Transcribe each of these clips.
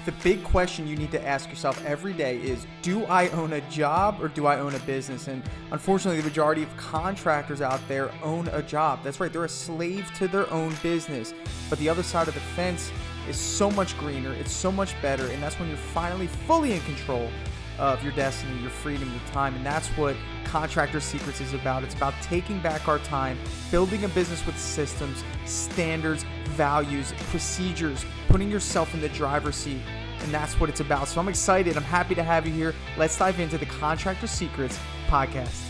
The big question you need to ask yourself every day is, do I own a job or do I own a business? And unfortunately, the majority of contractors out there own a job. That's right, they're a slave to their own business. But the other side of the fence is so much greener, it's so much better, and that's when you're finally fully in control of your destiny, your freedom, your time. And that's what Contractor Secrets is about. It's about taking back our time, building a business with systems, standards, values, procedures, putting yourself in the driver's seat. And that's what it's about. So I'm excited. I'm happy to have you here. Let's dive into the Contractor Secrets podcast.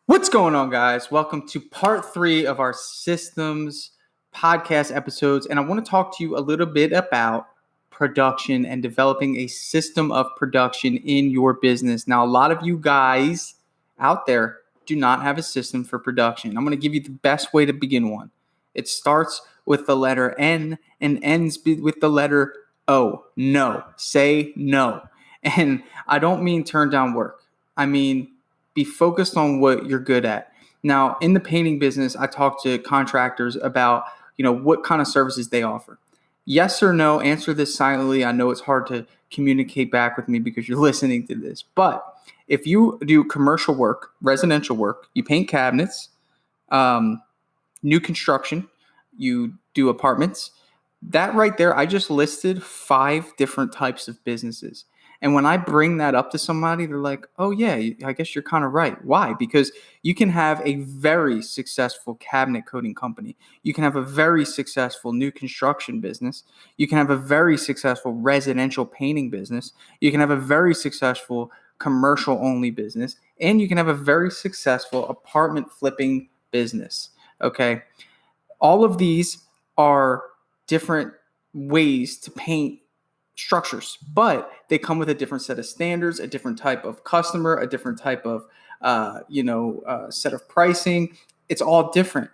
What's going on, guys? Welcome to part 3 of our systems podcast episodes. And I want to talk to you a little bit about production and developing a system of production in your business. Now, a lot of you guys out there do not have a system for production. I'm going to give you the best way to begin one. It starts with the letter N and ends with the letter O. No. Say no. And I don't mean turn down work. I mean, be focused on what you're good at. Now, in the painting business, I talk to contractors about, what kind of services they offer. Yes or no, answer this silently. I know it's hard to communicate back with me because you're listening to this. But if you do commercial work, residential work, you paint cabinets, new construction, you do apartments, that right there, I just listed 5 different types of businesses. And when I bring that up to somebody, they're like, oh yeah, I guess you're kind of right. Why? Because you can have a very successful cabinet coating company. You can have a very successful new construction business. You can have a very successful residential painting business. You can have a very successful commercial only business. And you can have a very successful apartment flipping business. Okay. All of these are different ways to paint structures, but they come with a different set of standards, a different type of customer, a different type of, set of pricing. It's all different.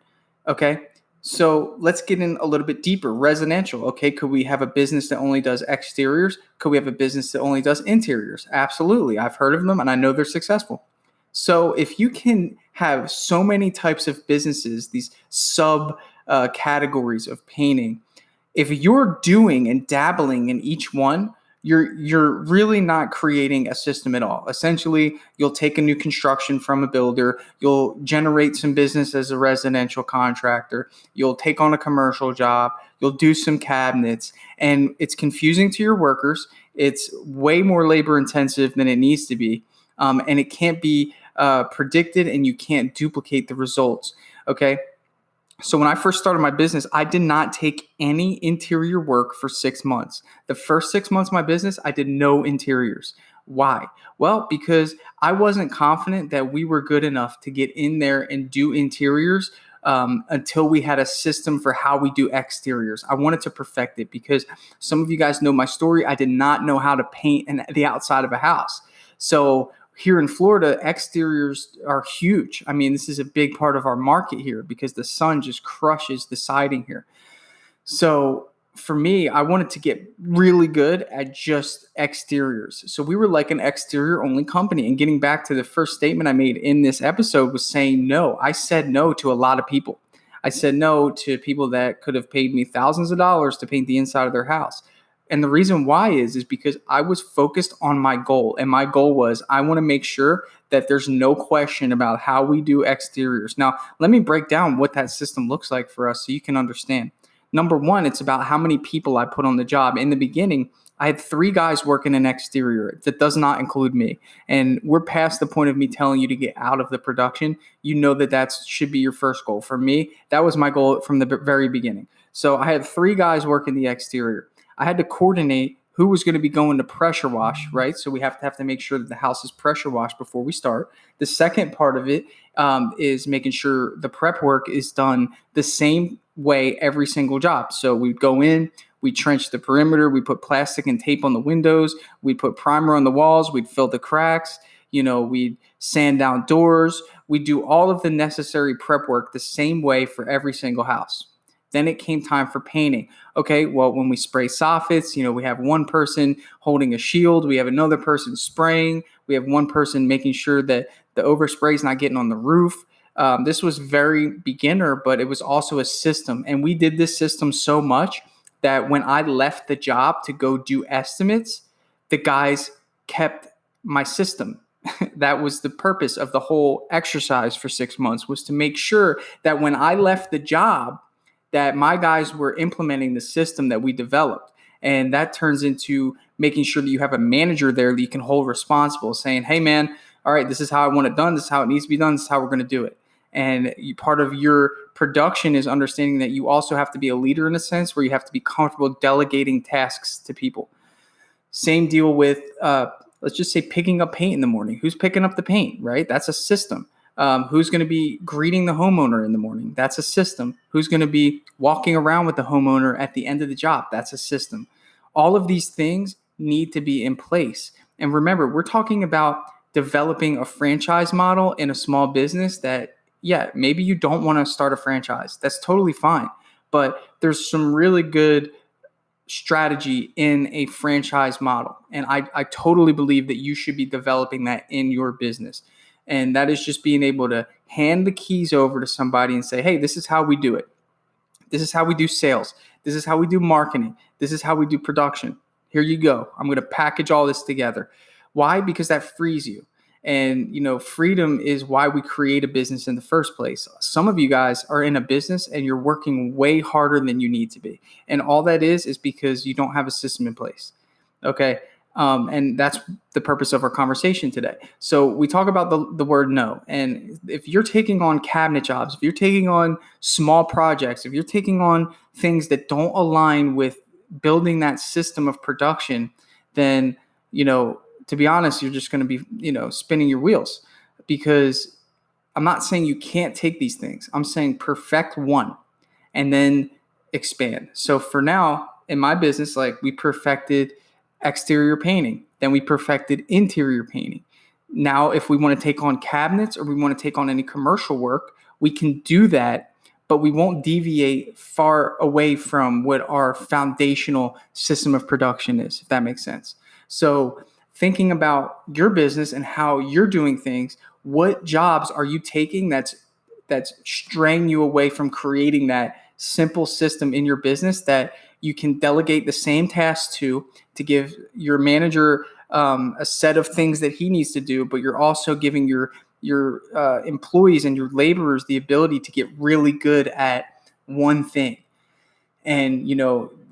Okay. So let's get in a little bit deeper. Residential. Okay. Could we have a business that only does exteriors? Could we have a business that only does interiors? Absolutely. I've heard of them and I know they're successful. So if you can have so many types of businesses, these sub categories of painting, if you're doing and dabbling in each one, you're really not creating a system at all. Essentially, you'll take a new construction from a builder, you'll generate some business as a residential contractor, you'll take on a commercial job, you'll do some cabinets, and it's confusing to your workers. It's way more labor intensive than it needs to be, and it can't be predicted, and you can't duplicate the results. Okay. So when I first started my business, I did not take any interior work for 6 months. The first 6 months of my business, I did no interiors. Why? Well, because I wasn't confident that we were good enough to get in there and do interiors until we had a system for how we do exteriors. I wanted to perfect it because some of you guys know my story. I did not know how to paint the outside of a house. So here in Florida, exteriors are huge. I mean, this is a big part of our market here because the sun just crushes the siding here. So for me, I wanted to get really good at just exteriors. So we were like an exterior only company. And getting back to the first statement I made in this episode was saying no. I said no to a lot of people. I said no to people that could have paid me thousands of dollars to paint the inside of their house. And the reason why is because I was focused on my goal. And my goal was I want to make sure that there's no question about how we do exteriors. Now, let me break down what that system looks like for us so you can understand. Number one, it's about how many people I put on the job. In the beginning, I had 3 guys working an exterior. That does not include me. And we're past the point of me telling you to get out of the production. You know that should be your first goal. For me, that was my goal from the very beginning. So I had 3 guys working the exterior. I had to coordinate who was going to be going to pressure wash, right? So we have to make sure that the house is pressure washed before we start. The second part of it is making sure the prep work is done the same way every single job. So we go in, we trench the perimeter, we put plastic and tape on the windows, we put primer on the walls, we'd fill the cracks, we'd sand down doors. We do all of the necessary prep work the same way for every single house. Then it came time for painting. Okay, well, when we spray soffits, we have one person holding a shield. We have another person spraying. We have one person making sure that the overspray is not getting on the roof. This was very beginner, but it was also a system. And we did this system so much that when I left the job to go do estimates, the guys kept my system. That was the purpose of the whole exercise for 6 months, was to make sure that when I left the job, that my guys were implementing the system that we developed. And that turns into making sure that you have a manager there that you can hold responsible, saying, hey, man, all right, this is how I want it done. This is how it needs to be done. This is how we're going to do it. And part of your production is understanding that you also have to be a leader in a sense, where you have to be comfortable delegating tasks to people. Same deal with, let's just say, picking up paint in the morning. Who's picking up the paint, right? That's a system. Who's going to be greeting the homeowner in the morning? That's a system. Who's going to be walking around with the homeowner at the end of the job? That's a system. All of these things need to be in place. And remember, we're talking about developing a franchise model in a small business that, yeah, maybe you don't want to start a franchise. That's totally fine. But there's some really good strategy in a franchise model. And I totally believe that you should be developing that in your business. And that is just being able to hand the keys over to somebody and say, hey, this is how we do it. This is how we do sales. This is how we do marketing. This is how we do production. Here you go. I'm going to package all this together. Why? Because that frees you. And, freedom is why we create a business in the first place. Some of you guys are in a business and you're working way harder than you need to be. And all that is because you don't have a system in place. Okay. And that's the purpose of our conversation today. So we talk about the word no. And if you're taking on cabinet jobs, if you're taking on small projects, if you're taking on things that don't align with building that system of production, then, to be honest, you're just going to be, spinning your wheels, because I'm not saying you can't take these things. I'm saying perfect one and then expand. So for now in my business, like, we perfected exterior painting, then we perfected interior painting. Now, if we want to take on cabinets or we want to take on any commercial work, we can do that, but we won't deviate far away from what our foundational system of production is, if that makes sense. So thinking about your business and how you're doing things, what jobs are you taking that's straying you away from creating that simple system in your business that you can delegate the same tasks to give your manager a set of things that he needs to do, but you're also giving your employees and your laborers the ability to get really good at one thing. And,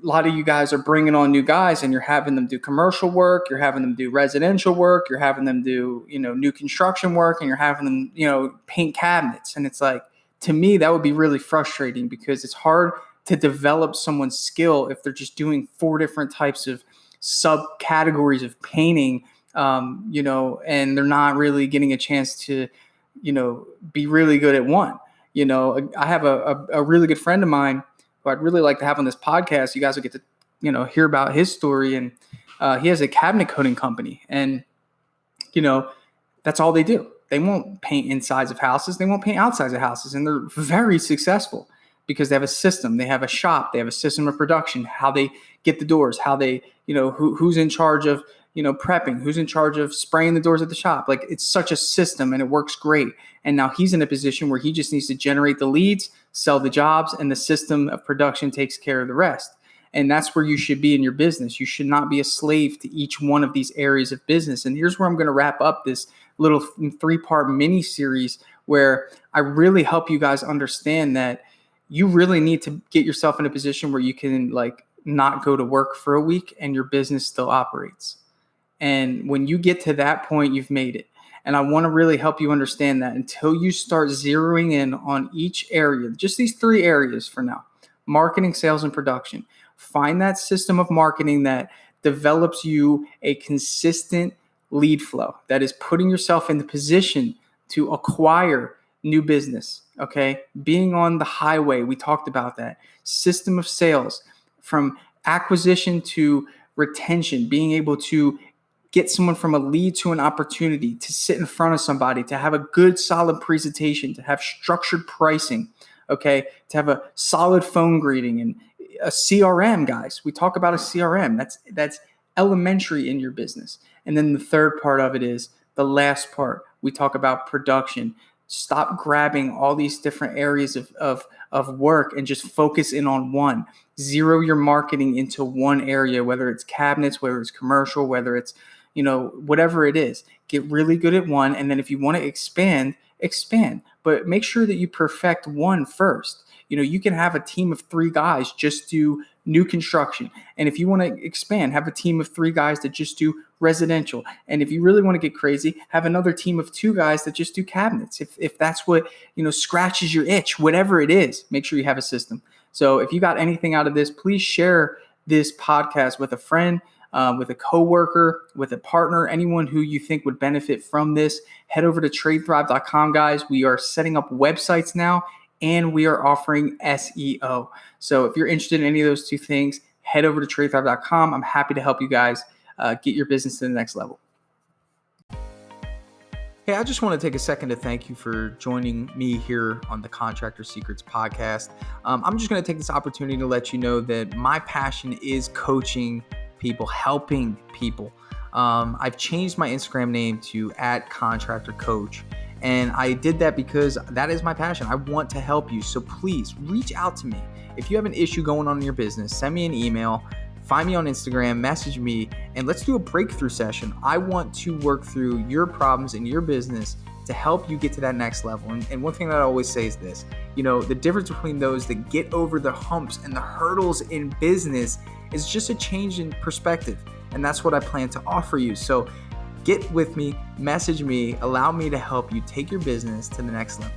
a lot of you guys are bringing on new guys and you're having them do commercial work, you're having them do residential work, you're having them do, new construction work, and you're having them, paint cabinets. And it's like, to me, that would be really frustrating, because it's hard to develop someone's skill if they're just doing 4 different types of subcategories of painting, and they're not really getting a chance to, be really good at one. I have a really good friend of mine who I'd really like to have on this podcast. You guys will get to, hear about his story. And he has a cabinet coating company, and, that's all they do. They won't paint insides of houses. They won't paint outsides of houses. And they're very successful because they have a system. They have a shop. They have a system of production, how they get the doors, how they, who's in charge of, prepping, who's in charge of spraying the doors at the shop. Like, it's such a system and it works great. And now he's in a position where he just needs to generate the leads, sell the jobs, and the system of production takes care of the rest. And that's where you should be in your business. You should not be a slave to each one of these areas of business. And here's where I'm going to wrap up this little 3-part mini series, where I really help you guys understand that you really need to get yourself in a position where you can, like, not go to work for a week and your business still operates. And when you get to that point, you've made it. And I want to really help you understand that until you start zeroing in on each area, just these 3 areas for now: marketing, sales, and production. Find that system of marketing that develops you a consistent lead flow, that is putting yourself in the position to acquire new business. Okay. Being on the highway. We talked about that system of sales, from acquisition to retention, being able to get someone from a lead to an opportunity, to sit in front of somebody, to have a good, solid presentation, to have structured pricing, okay, to have a solid phone greeting, and a CRM, guys. We talk about a CRM. That's elementary in your business. And then the third part of it is the last part. We talk about production. Stop grabbing all these different areas of work and just focus in on one. Zero your marketing into one area, whether it's cabinets, whether it's commercial, whether it's, whatever it is. Get really good at one. And then if you want to expand, but make sure that you perfect one first. You can have a team of 3 guys just do new construction. And if you want to expand, have a team of 3 guys that just do residential. And if you really want to get crazy, have another team of 2 guys that just do cabinets. If that's what, scratches your itch, whatever it is, make sure you have a system. So if you got anything out of this, please share this podcast with a friend, with a coworker, with a partner, anyone who you think would benefit from this. Head over to tradethrive.com, guys. We are setting up websites now, and we are offering SEO. So if you're interested in any of those 2 things, head over to tradethrive.com. I'm happy to help you guys get your business to the next level. Hey, I just want to take a second to thank you for joining me here on the Contractor Secrets podcast. I'm just going to take this opportunity to let you know that my passion is coaching people, helping people. I've changed my Instagram name to @contractorcoach. And I did that because that is my passion. I want to help you. So please reach out to me. If you have an issue going on in your business, send me an email, find me on Instagram, message me, and let's do a breakthrough session. I want to work through your problems in your business to help you get to that next level. And one thing that I always say is this, the difference between those that get over the humps and the hurdles in business is just a change in perspective. And that's what I plan to offer you. So get with me, message me, allow me to help you take your business to the next level.